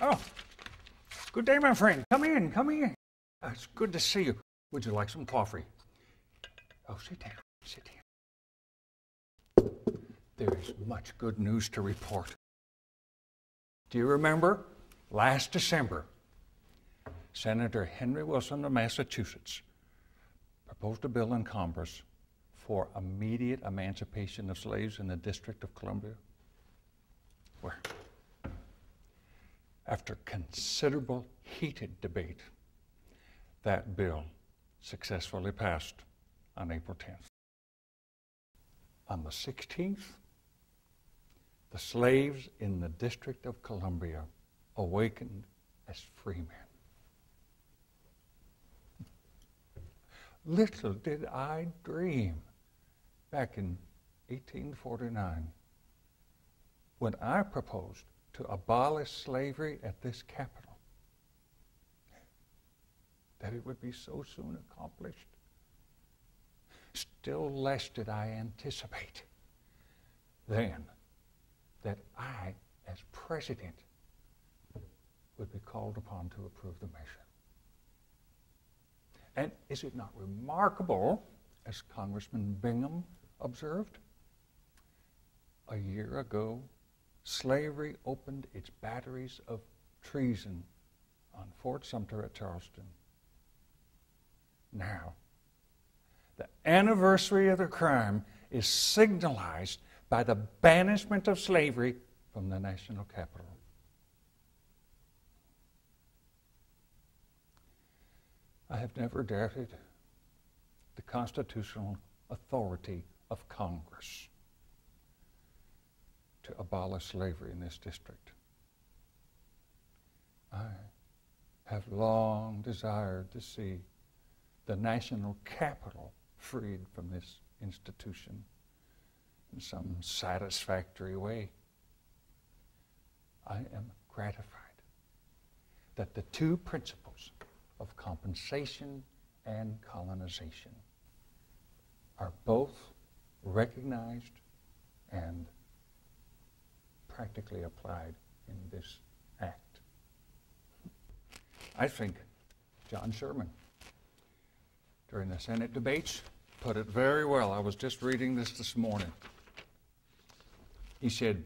Oh, good day, my friend. Come in, come in. It's good to see you. Would you like some coffee? Oh, sit down, sit down. There is much good news to report. Do you remember last December, Senator Henry Wilson of Massachusetts proposed a bill in Congress for immediate emancipation of slaves in the District of Columbia? Well, after considerable heated debate, that bill successfully passed on April 10th. On the 16th, the slaves in the District of Columbia awakened as free men. Little did I dream back in 1849 when I proposed to abolish slavery at this capital that it would be so soon accomplished. Still less did I anticipate then that I, as president, would be called upon to approve the measure. And is it not remarkable, as Congressman Bingham observed, a year ago, slavery opened its batteries of treason on Fort Sumter at Charleston. Now, the anniversary of the crime is signalized by the banishment of slavery from the national capital. I have never doubted the constitutional authority of Congress to abolish slavery in this district. I have long desired to see the national capital freed from this institution in some satisfactory way. I am gratified that the two principles of compensation and colonization are both recognized and practically applied in this act. I think John Sherman, during the Senate debates, put it very well. I was just reading this morning. He said,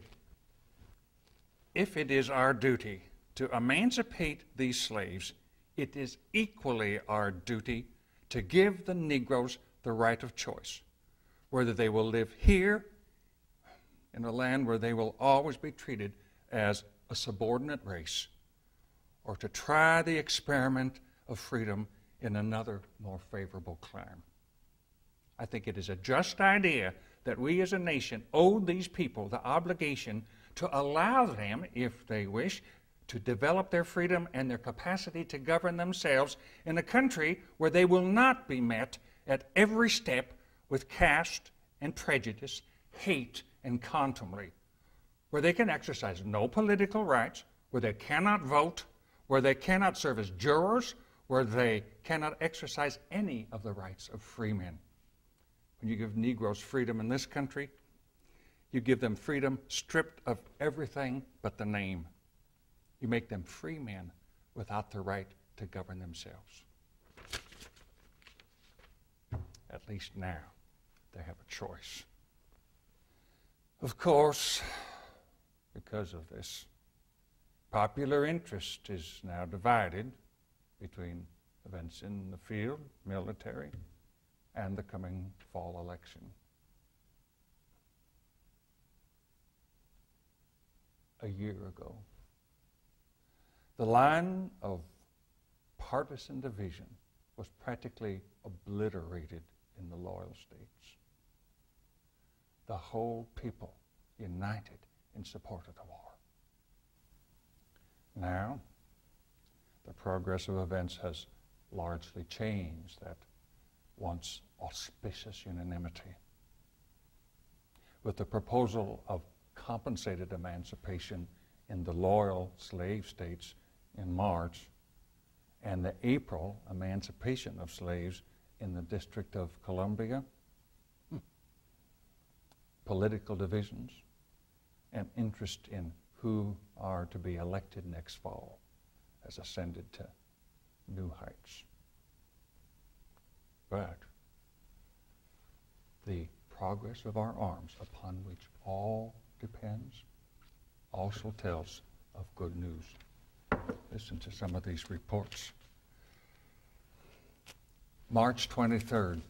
"If it is our duty to emancipate these slaves, it is equally our duty to give the Negroes the right of choice, whether they will live here in a land where they will always be treated as a subordinate race, or to try the experiment of freedom in another more favorable clime." I think it is a just idea that we as a nation owe these people the obligation to allow them, if they wish, to develop their freedom and their capacity to govern themselves in a country where they will not be met at every step with caste and prejudice, hate and contumely, where they can exercise no political rights, where they cannot vote, where they cannot serve as jurors, where they cannot exercise any of the rights of free men. When you give Negroes freedom in this country, you give them freedom stripped of everything but the name. You make them free men without the right to govern themselves. At least now, they have a choice. Of course, because of this, popular interest is now divided between events in the field, military, and the coming fall election. A year ago, the line of partisan division was practically obliterated in the loyal states. The whole people united in support of the war. Now, the progress of events has largely changed that once auspicious unanimity. With the proposal of compensated emancipation in the loyal slave states in March, and the April emancipation of slaves in the District of Columbia, political divisions and interest in who are to be elected next fall has ascended to new heights. But the progress of our arms, upon which all depends, also tells of good news. Listen to some of these reports. March 23rd,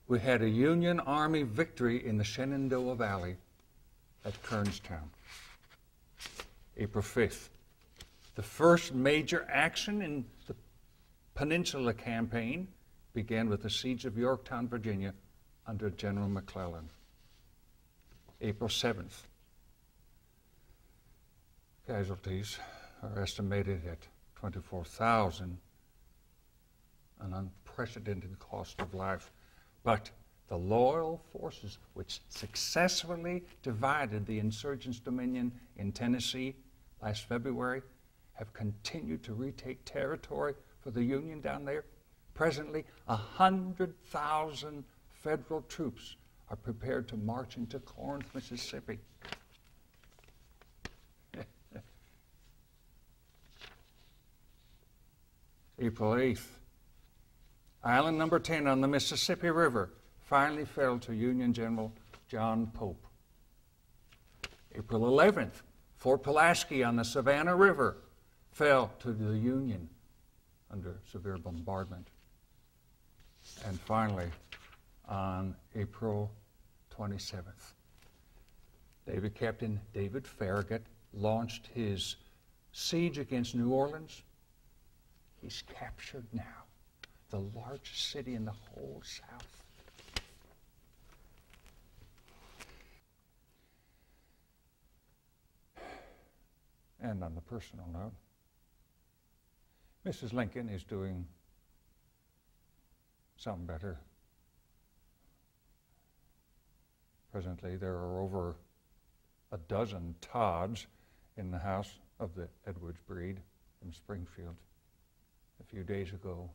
we had a Union Army victory in the Shenandoah Valley at Kernstown. April 5th, the first major action in the Peninsula Campaign began with the siege of Yorktown, Virginia, under General McClellan. April 7th, casualties are estimated at 24,000, an unprecedented cost of life. But the loyal forces which successfully divided the insurgents' dominion in Tennessee last February have continued to retake territory for the Union down there. Presently, 100,000 federal troops are prepared to march into Corinth, Mississippi. April 8th, island number 10 on the Mississippi River finally fell to Union General John Pope. April 11th, Fort Pulaski on the Savannah River fell to the Union under severe bombardment. And finally, on April 27th, Captain David Farragut launched his siege against New Orleans. He's captured now the largest city in the whole South. And on the personal note, Mrs. Lincoln is doing some better. Presently, there are over a dozen Todds in the house of the Edwards breed from Springfield. A few days ago,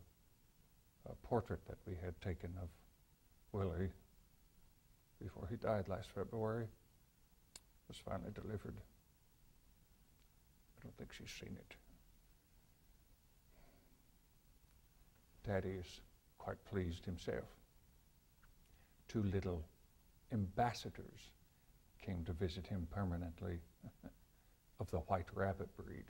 a portrait that we had taken of Willie before he died last February was finally delivered. I don't think she's seen it. Daddy is quite pleased himself. 2 little ambassadors came to visit him permanently of the white rabbit breed.